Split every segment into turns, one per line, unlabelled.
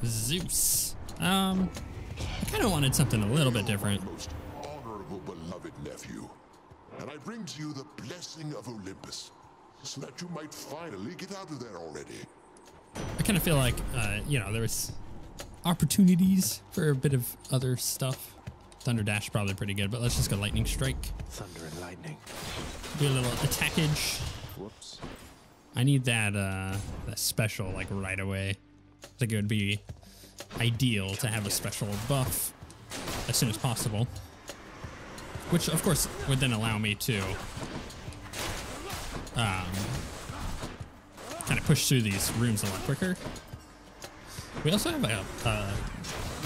Zeus. I kind of wanted something a little bit different.
Most honorable beloved nephew, and I bring to you the blessing of Olympus, so that you might finally get out of there already.
I kind of feel like, you know, there was opportunities for a bit of other stuff. Thunder Dash probably pretty good, but let's just go Lightning Strike.
Thunder and lightning.
Do a little attackage.
Whoops.
I need that special like right away. I think it would be ideal to have a special buff as soon as possible, which of course would then allow me to kind of push through these rooms a lot quicker. We also have a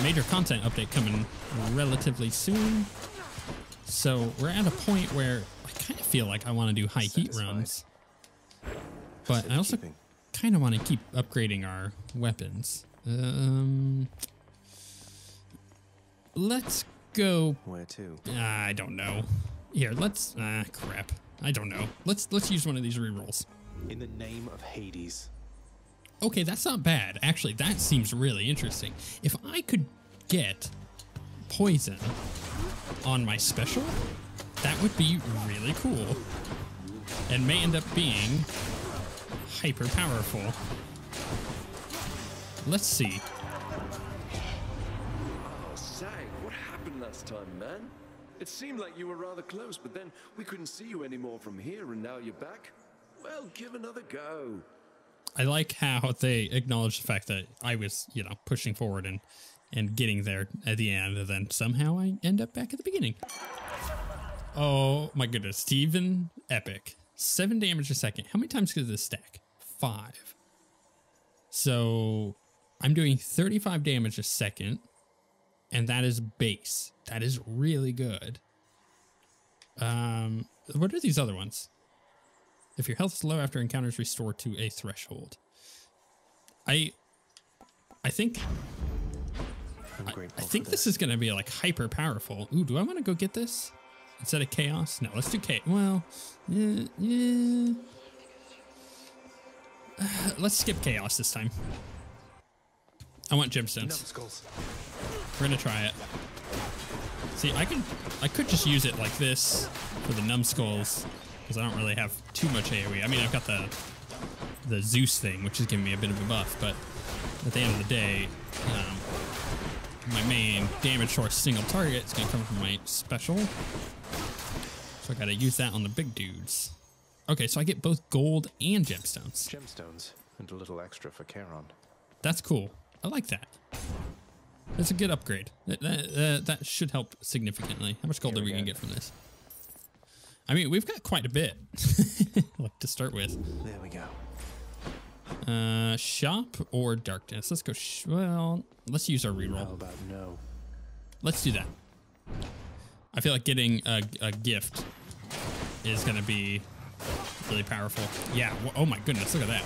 major content update coming relatively soon, so we're at a point where I kind of feel like I want to do high heat runs, but I also kind of want to keep upgrading our weapons. Let's go.
Where to?
I don't know. Here, let's. Crap. I don't know. Let's use one of these rerolls.
In the name of Hades.
Okay, that's not bad. Actually, that seems really interesting. If I could get poison on my special, that would be really cool, and may end up being hyper powerful. Let's see.
Oh, Zag, what happened last time, man? It seemed like you were rather close, but then we couldn't see you anymore from here, and now you're back? Well, give another go.
I like how they acknowledge the fact that I was, you know, pushing forward and getting there at the end, and then somehow I end up back at the beginning. Oh my goodness, Steven Epic. 7 damage a second. How many times does this stack? 5. So I'm doing 35 damage a second, and that is base. That is really good. What are these other ones? If your health is low after encounters, restore to a threshold. I think this is gonna be like hyper powerful. Ooh, do I want to go get this instead of chaos? No, let's do chaos. Well, yeah. Let's skip chaos this time. I want gemstones. We're gonna try it. See, I could just use it like this for the numbskulls, because I don't really have too much AoE. I mean, I've got the Zeus thing, which is giving me a bit of a buff, but at the end of the day, my main damage for a single target is gonna come from my special. So I gotta use that on the big dudes. Okay, so I get both gold and gemstones.
Gemstones and a little extra for Charon.
That's cool. I like that. That's a good upgrade. That should help significantly. How much gold are we gonna get from this? I mean, we've got quite a bit like to start with.
There we go.
Shop or darkness? Let's go. Well, let's use our reroll.
How about no? Let's
do that. I feel like getting a gift is gonna be really powerful. Yeah. Oh my goodness! Look at that.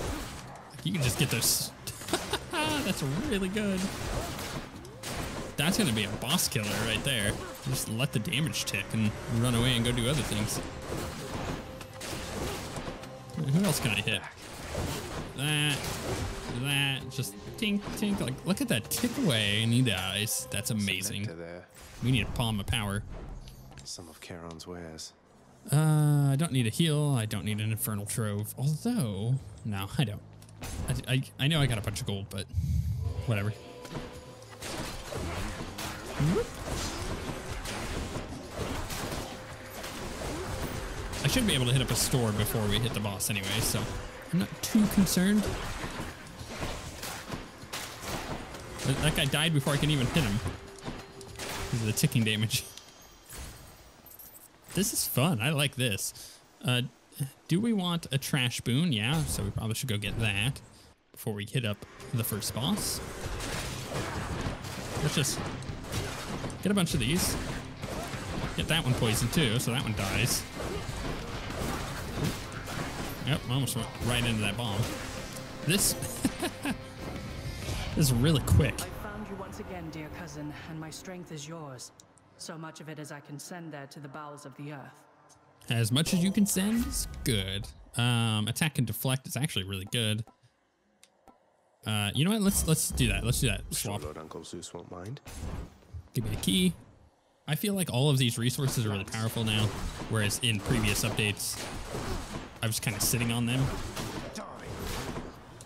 You can just get those. That's really good. That's gonna be a boss killer right there. Just let the damage tick and run away and go do other things. Who else can I hit? That, just tink, tink. Like, look at that tick away and he dies. That's amazing. We need a palm of power.
Some of Charon's wares.
I don't need a heal. I don't need an infernal trove. Although, no, I don't. I know I got a bunch of gold, but whatever. Whoop. I should be able to hit up a store before we hit the boss anyway, so I'm not too concerned. That guy died before I can even hit him because of the ticking damage. This is fun. I like this. Do we want a trash boon? Yeah, so we probably should go get that before we hit up the first boss. Let's just get a bunch of these. Get that one poisoned too, so that one dies. Yep, I almost went right into that bomb. This is really quick.
I found you once again, dear cousin, and my strength is yours. So much of it as I can send there to the bowels of the earth.
As much as you can send is good. Attack and deflect is actually really good. You know what? Let's do that. Let's do that. Swap.
Sure, Lord Uncle Zeus won't mind.
Give me the key. I feel like all of these resources are really powerful now, whereas in previous updates, I was kind of sitting on them.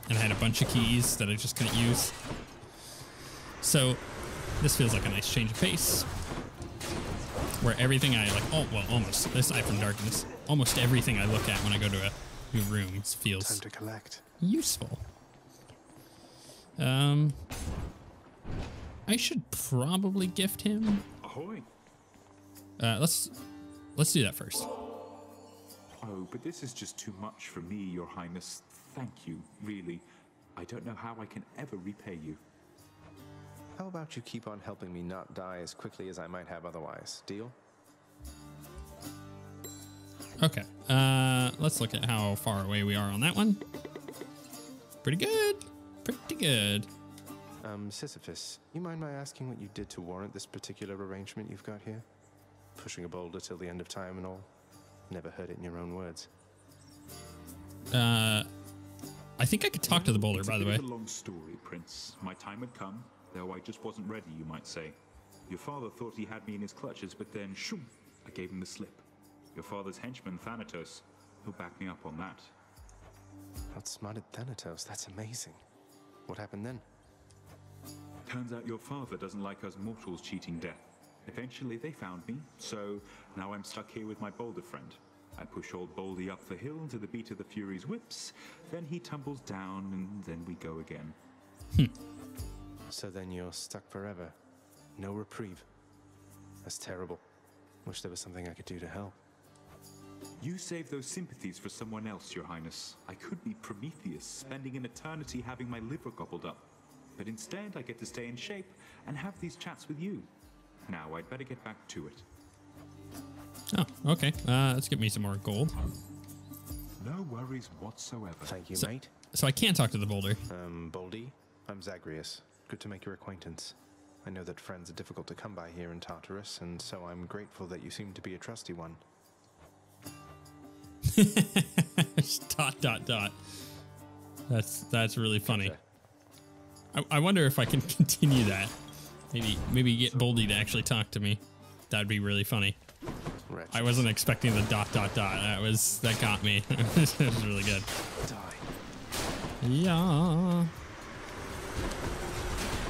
And I had a bunch of keys that I just couldn't use. So this feels like a nice change of pace. Where everything I like, oh, well, almost, aside from darkness, almost everything I look at when I go to a new room feels
Time to collect.
useful. I should probably gift him.
Ahoy.
Let's do that first.
Oh, but this is just too much for me, Your Highness. Thank you, really. I don't know how I can ever repay you.
How about you keep on helping me not die as quickly as I might have otherwise? Deal?
Okay. Let's look at how far away we are on that one. Pretty good. Pretty good.
Sisyphus, you mind my asking what you did to warrant this particular arrangement you've got here? Pushing a boulder till the end of time and all? Never heard it in your own words.
I think I could talk to the boulder, by the way.
It's a long story, Prince. My time had come, though I just wasn't ready, you might say. Your father thought he had me in his clutches, but then, shoom, I gave him the slip. Your father's henchman, Thanatos, he'll back me up on that.
Outsmarted Thanatos, that's amazing. What happened then?
Turns out your father doesn't like us mortals cheating death. Eventually they found me, so now I'm stuck here with my boulder friend. I push old Baldy up the hill to the beat of the Fury's whips, then he tumbles down, and then we go again.
So then you're stuck forever. No reprieve. That's terrible. Wish there was something I could do to help.
You save those sympathies for someone else, Your Highness. I could be Prometheus, spending an eternity having my liver gobbled up. But instead, I get to stay in shape and have these chats with you. Now, I'd better get back to it.
Oh, okay. Let's get me some more gold.
No worries whatsoever.
Thank you,
So,
mate.
so I can't talk to the boulder.
Baldy, I'm Zagreus. Good to make your acquaintance. I know that friends are difficult to come by here in Tartarus, and so I'm grateful that you seem to be a trusty one. ...
That's really funny. I wonder if I can continue that. Maybe get Boldy to actually talk to me. That'd be really funny.
Wretches.
I wasn't expecting the ... That got me. It was really good.
Die.
Yeah.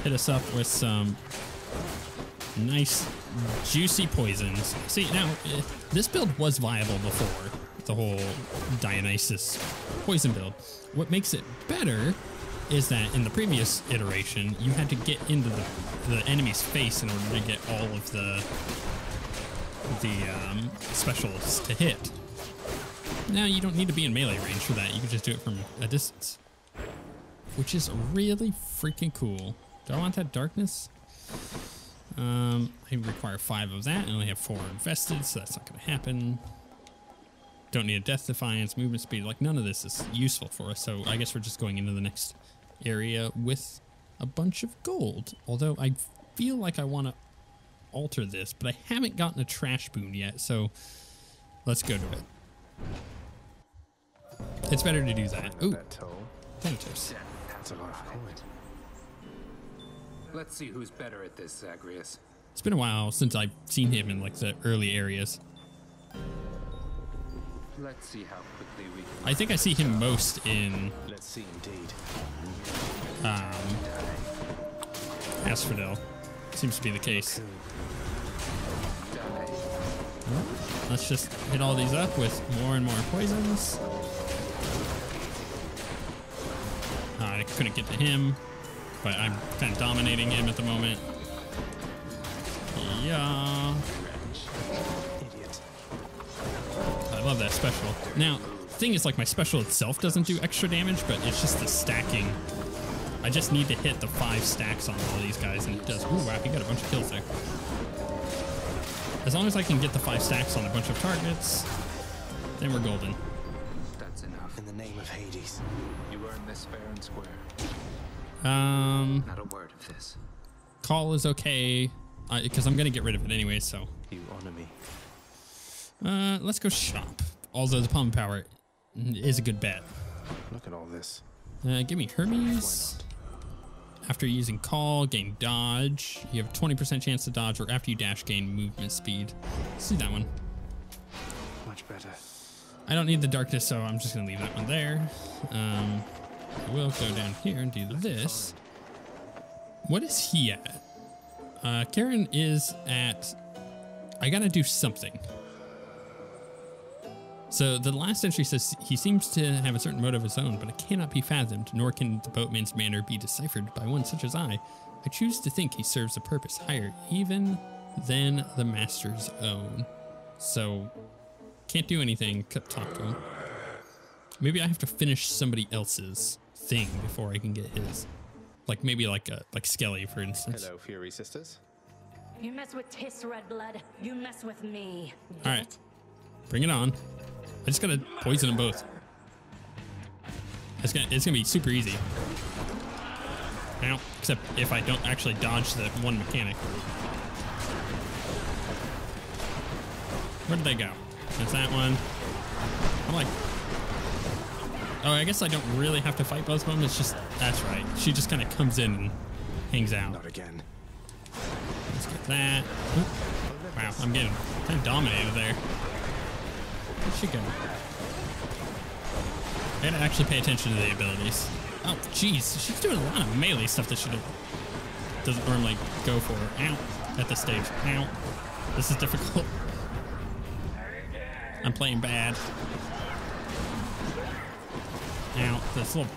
Hit us up with some nice juicy poisons. See, now this build was viable before the whole Dionysus poison build. What makes it better is that in the previous iteration, you had to get into the enemy's face in order to get all of the specialists to hit. Now you don't need to be in melee range for that. You can just do it from a distance, which is really freaking cool. Do I want that darkness? I require 5 of that. I only have 4 invested, so that's not going to happen. Don't need a death defiance, movement speed. Like, none of this is useful for us, so I guess we're just going into the next area with a bunch of gold. Although I feel like I want to alter this, but I haven't gotten a trash boon yet, so let's go to it. It's better to do that. Ooh, Thanatos.
That's a lot of coin.
Let's see who's better at this, Zagreus.
It's been a while since I've seen him in like the early areas.
Let's see how quickly we can...
I think I see him most in
Let's see indeed.
Asphodel. Seems to be the case. Let's just hit all these up with more and more poisons. I couldn't get to him, but I'm kind of dominating him at the moment. Yeah.
Idiot.
I love that special. Now, the thing is, like, my special itself doesn't do extra damage, but it's just the stacking. I just need to hit the 5 stacks on all these guys, and it does. Ooh, wow, he got a bunch of kills there. As long as I can get the 5 stacks on a bunch of targets, then we're golden.
That's enough.
In the name of Hades.
You earned this fair and square. Not a word of this.
Call is okay, because I'm going to get rid of it anyway, so.
You honor me.
Let's go shop. Although the palm power is a good bet.
Look at all this.
Give me Hermes. After using call, gain dodge. You have a 20% chance to dodge, or after you dash, gain movement speed. Let's do that one.
Much better.
I don't need the darkness, so I'm just gonna leave that one there. I will go down here and do this. What is he at? Karen is at... I gotta do something. So the last entry says he seems to have a certain motive of his own, but it cannot be fathomed, nor can the boatman's manner be deciphered by one such as I. I choose to think he serves a purpose higher even than the master's own. So can't do anything except talk to him. Maybe I have to finish somebody else's thing before I can get his. Like maybe like Skelly, for instance.
Hello, Fury Sisters.
You mess with Tiss Redblood, you mess with me.
All right, bring it on. I just gotta poison them both. It's gonna be super easy. Now, except if I don't actually dodge the one mechanic. Where did they go? That's that one. I'm like, oh, I guess I don't really have to fight both of them. It's just, that's right. She just kind of comes in and hangs out.
Not again.
Let's get that. Oop. Wow, I'm getting kind of dominated there. Where'd she go? I gotta actually pay attention to the abilities. Oh, jeez. She's doing a lot of melee stuff that she doesn't normally go for. Ow. At this stage. Ow. This is difficult. I'm playing bad. Ow. Those little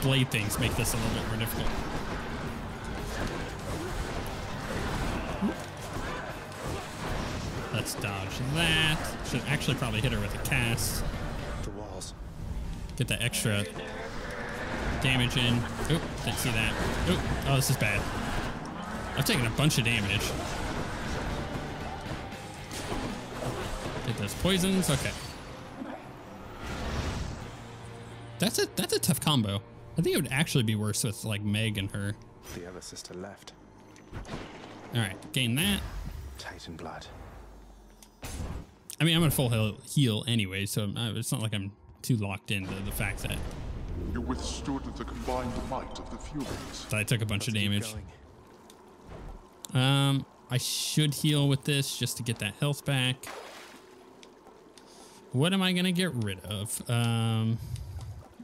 blade things make this a little bit more difficult. Let's dodge that. Should actually probably hit her with a cast.
The walls.
Get that extra damage in. Oop, didn't see that. Oop, oh, this is bad. I've taken a bunch of damage. Get those poisons. Okay. That's a tough combo. I think it would actually be worse with like Meg and her.
The other sister left.
All right, gain that.
Titan blood.
I mean, I'm gonna full heal anyway, so it's not like I'm too locked into the fact that
You withstood the combined might of the Furies.
I took a bunch of damage. I should heal with this just to get that health back. What am I gonna get rid of?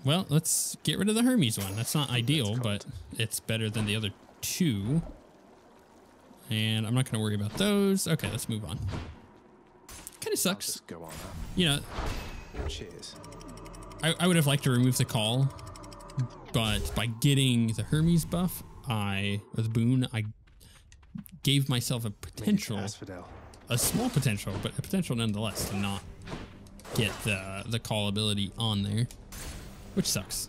Well, let's get rid of the Hermes one. That's not ideal, but it's better than the other two. And I'm not gonna worry about those. Okay, let's move on. Kind of sucks.
Just go on.
You know,
Cheers.
I would have liked to remove the call, but by getting the Hermes buff, or the boon, I gave myself a potential, a small potential, but a potential nonetheless to not get the call ability on there, which sucks.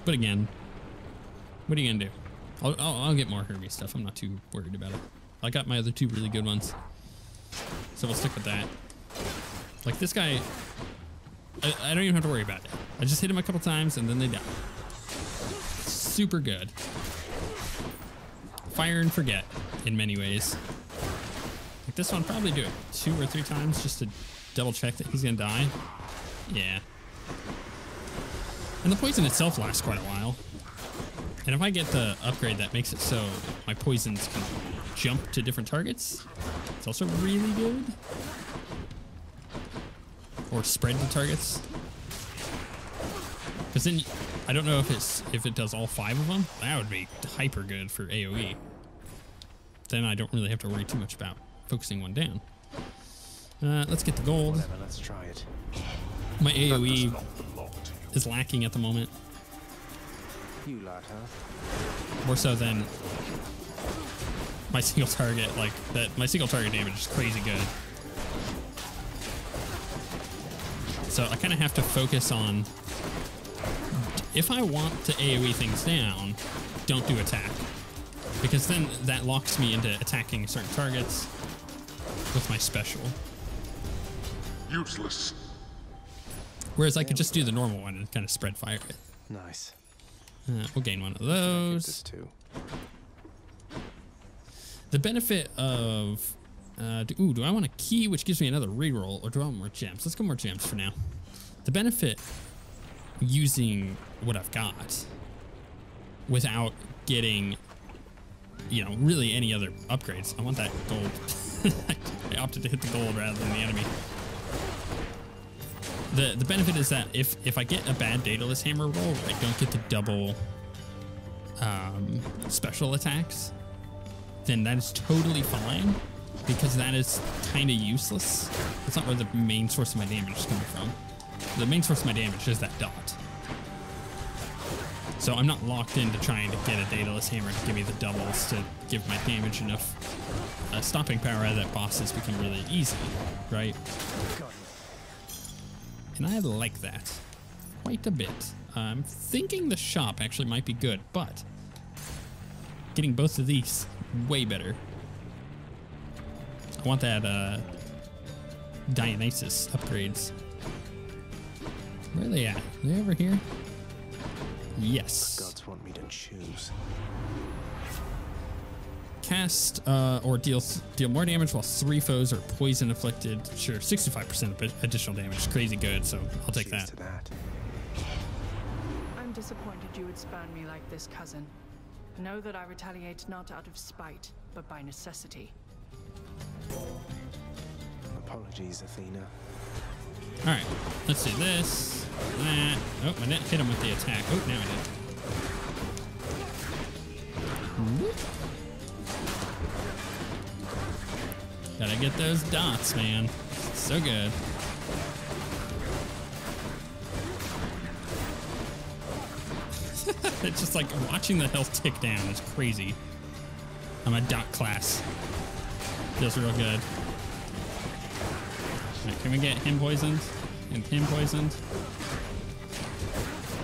But again, what are you gonna do? I'll get more Hermes stuff. I'm not too worried about it. I got my other two really good ones, so we'll stick with that. Like this guy, I don't even have to worry about it. I just hit him a couple times and then they die. Super good. Fire and forget in many ways. Like this one, probably do it 2 or 3 times just to double check that he's gonna die. Yeah. And the poison itself lasts quite a while. And if I get the upgrade that makes it so my poisons can jump to different targets, it's also really good. Or spread to targets. Because then I don't know if it does all 5 of them. That would be hyper good for AoE. Then I don't really have to worry too much about focusing one down. Let's get the gold.
Whatever, let's try it.
My AoE is lacking at the moment.
You lot, huh?
More so than my single target. Like that, my single target damage is crazy good. So I kind of have to focus on, if I want to AoE things down, don't do attack. Because then that locks me into attacking certain targets with my special.
Useless.
Whereas I could just do the normal one and kind of spread fire it.
Nice.
We'll gain one of those.
This too.
The benefit of Do I want a key, which gives me another reroll, or do I want more gems? Let's go more gems for now. The benefit using what I've got without getting, you know, really any other upgrades. I want that gold. I opted to hit the gold rather than the enemy. The benefit is that if I get a bad Daedalus hammer roll, I don't get the double special attacks, then that is totally fine, because that is kind of useless. That's not where the main source of my damage is coming from. The main source of my damage is that dot. So I'm not locked into trying to get a Daedalus hammer to give me the doubles to give my damage enough stopping power that bosses become really easy, right? And I like that quite a bit. I'm thinking the shop actually might be good, but getting both of these way better. I want that Dionysus upgrades. Where are they at? Are they over here? Yes.
Gods want me to choose.
Cast or deal more damage while 3 foes are poison afflicted. Sure, 65% additional damage is crazy good, so I'll take that.
I'm disappointed you would spurn me like this, cousin. Know that I retaliate not out of spite, but by necessity.
Apologies, Athena.
All right, let's do this. That. Oh, I didn't hit him with the attack. Oh, now I did. Whoop. Gotta get those dots, man. So good. It's just like watching the health tick down is crazy. I'm a dot class. Feels real good. All right, can we get him poisoned? And him poisoned?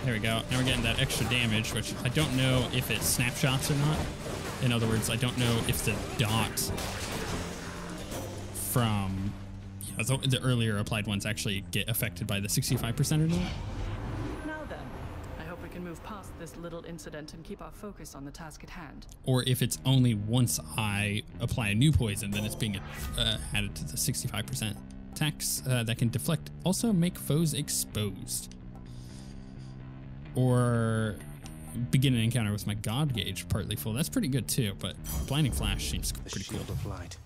There we go. Now we're getting that extra damage, which I don't know if it snapshots or not. In other words, I don't know if the dot from, you know, the earlier applied ones actually get affected by the 65% or not.
Now then, I hope we can move past this little incident and keep our focus on the task at hand.
Or if it's only once I apply a new poison, then it's being added to the 65%. Attacks that can deflect also make foes exposed. Or begin an encounter with my God gauge partly full. That's pretty good too, but Blinding Flash seems pretty cool.
Of light.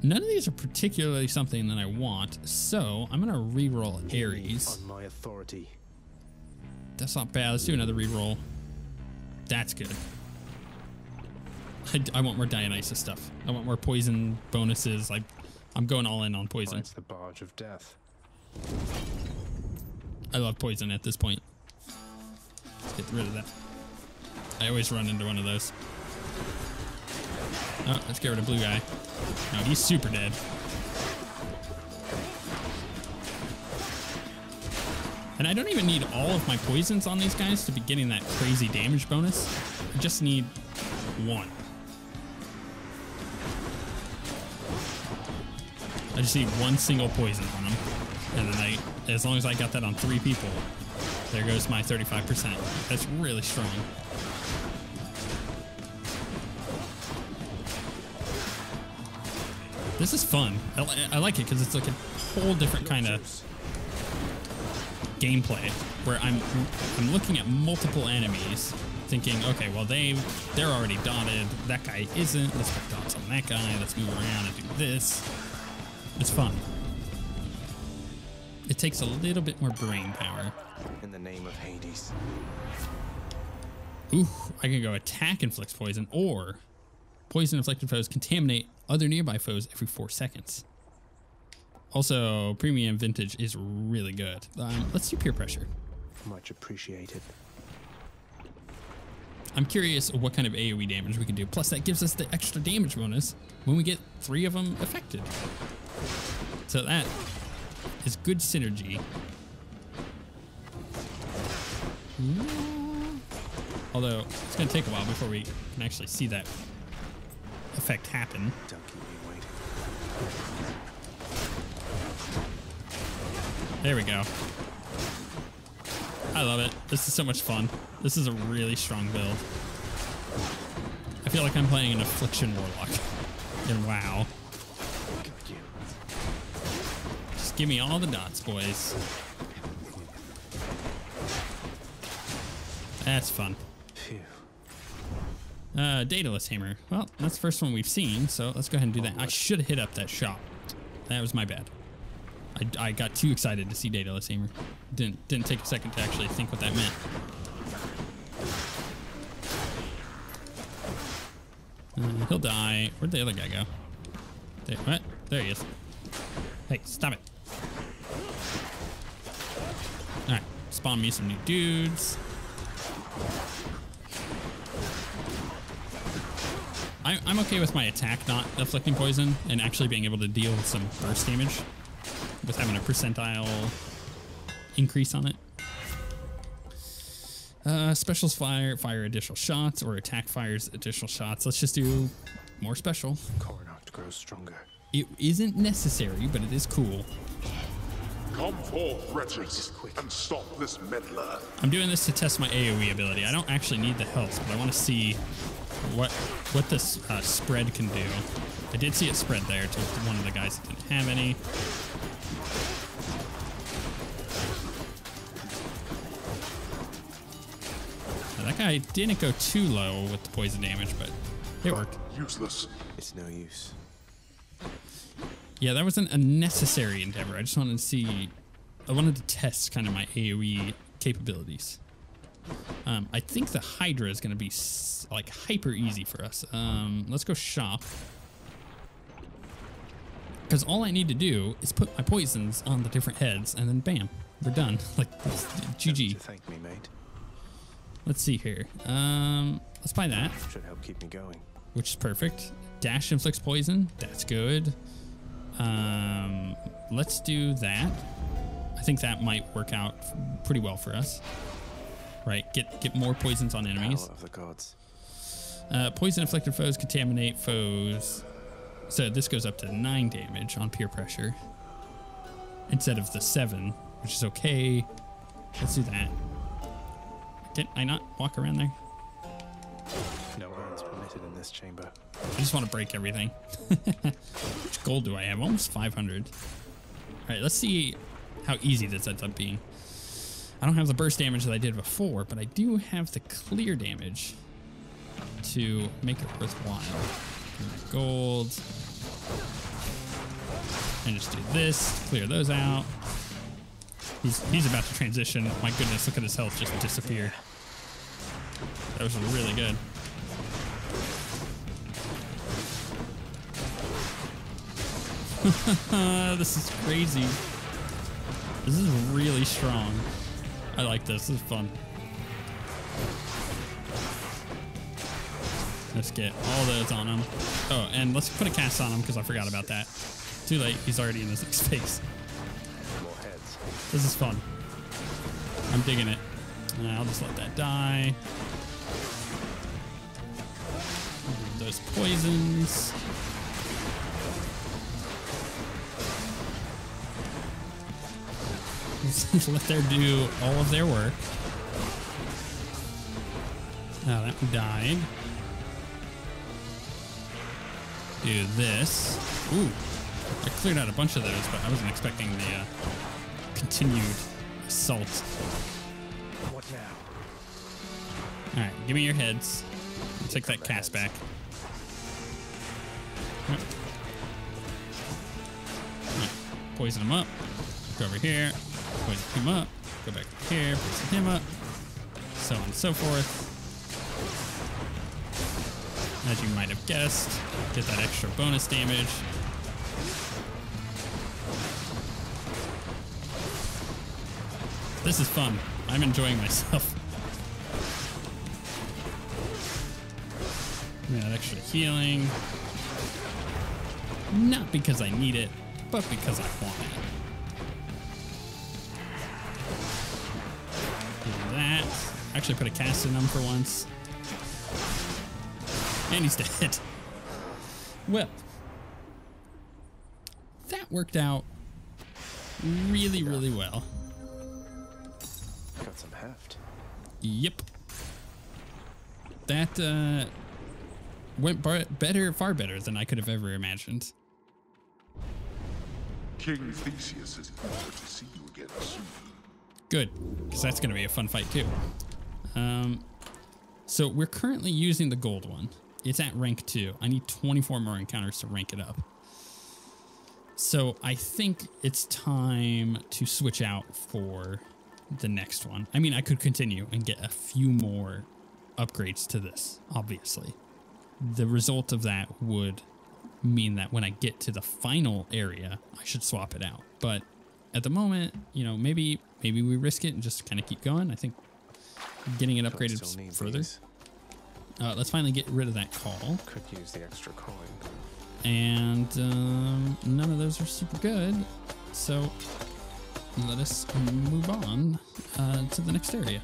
None of these are particularly something that I want, so I'm gonna reroll Ares.
On my authority.
That's not bad. Let's do another reroll. That's good. I want more Dionysus stuff. I want more poison bonuses. Like, I'm going all in on poison.
It's the Barrage of Death.
I love poison at this point. Let's get rid of that. I always run into one of those. Oh, let's get rid of blue guy. No, he's super dead. And I don't even need all of my poisons on these guys to be getting that crazy damage bonus. I just need one. I just need one single poison on them. And then as long as I got that on 3 people, there goes my 35%. That's really strong. This is fun. I like it because it's like a whole different kind of gameplay where I'm looking at multiple enemies thinking, okay, well they're already dotted. That guy isn't. Let's put dots on that guy. Let's move around and do this. It's fun. It takes a little bit more brain power.
In the name of Hades.
Ooh, I can go attack inflicts poison, or poison inflicted foes contaminate other nearby foes every 4 seconds. Also, premium vintage is really good. Let's do peer pressure.
Much appreciated.
I'm curious what kind of AoE damage we can do. Plus, that gives us the extra damage bonus when we get 3 of them affected. So that is good synergy. Although, it's going to take a while before we can actually see that effect happen.
Don't keep me waiting.
There we go. I love it. This is so much fun. This is a really strong build. I feel like I'm playing an Affliction Warlock And wow. Just give me all the dots, boys. That's fun.
Phew.
Daedalus Hammer. Well, that's the first one we've seen, so let's go ahead and do that. I should have hit up that shop. That was my bad. I got too excited to see Daedalus Hammer. Didn't take a second to actually think what that meant. He'll die. Where'd the other guy go? What? There he is. Hey, stop it. Alright, spawn me some new dudes. I'm okay with my attack not afflicting poison and actually being able to deal some burst damage with having a percentile increase on it. Specials fire additional shots, or attack fires additional shots. Let's just do more special.
Coronach grows stronger.
It isn't necessary, but it is cool.
Come forth, wretches, and stop this meddler.
I'm doing this to test my AoE ability. I don't actually need the health, but I want to see what this spread can do. I did see it spread there to one of the guys that didn't have any. Now, that guy didn't go too low with the poison damage, but it worked.
Useless.
It's no use.
Yeah, that wasn't a necessary endeavor. I just wanted to see, I wanted to test kind of my AoE capabilities. I think the Hydra is going to be like hyper easy for us. Let's go shop. Because all I need to do is put my poisons on the different heads and then bam, we're done. Like, GG.
Thank me, mate.
Let's see here. Let's buy that.
Should help keep me going.
Which is perfect. Dash inflicts poison. That's good. Let's do that. I think that might work out pretty well for us. Right, get more poisons on enemies.
Power of the gods.
Poison inflicted foes contaminate foes. So this goes up to 9 damage on peer pressure instead of the 7, which is okay. Let's do that. Can I not walk around there?
No burns permitted in this chamber.
I just want to break everything. Which gold do I have? Almost 500. All right, let's see how easy this ends up being. I don't have the burst damage that I did before, but I do have the clear damage to make it worthwhile. Gold. And just do this, clear those out. He's about to transition. My goodness, look at his health just disappear. That was really good. This is crazy. This is really strong. I like this. This is fun. Let's get all those on him. Oh, and let's put a cast on him because I forgot about that. Too late. He's already in his space.
More heads.
This is fun. I'm digging it. I'll just let that die. Those poisons. Let them do all of their work. Now that one died. Do this. Ooh, I cleared out a bunch of those, but I wasn't expecting the continued assault.
What now?
All right, give me your heads. I'll take that cast back. All right, poison him up. Go over here. Poison him up. Go back here. Poison him up. So on and so forth. As you might have guessed, get that extra bonus damage. This is fun. I'm enjoying myself. That extra healing. Not because I need it, but because I want it. Do that. Actually put a cast in him for once. And he's dead. Well, that worked out really, really well.
Got some heft.
Yep. That went better, far better than I could have ever imagined.
King Theseus is eager to see you again soon.
Good, because that's going to be a fun fight too. So we're currently using the gold one. It's at rank 2. I need 24 more encounters to rank it up. So I think it's time to switch out for the next one. I mean, I could continue and get a few more upgrades to this, obviously. The result of that would mean that when I get to the final area, I should swap it out. But at the moment, you know, maybe we risk it and just kind of keep going. I think getting it upgraded further. Let's finally get rid of that call.
Could use the extra coin.
And none of those are super good. So let us move on to the next area.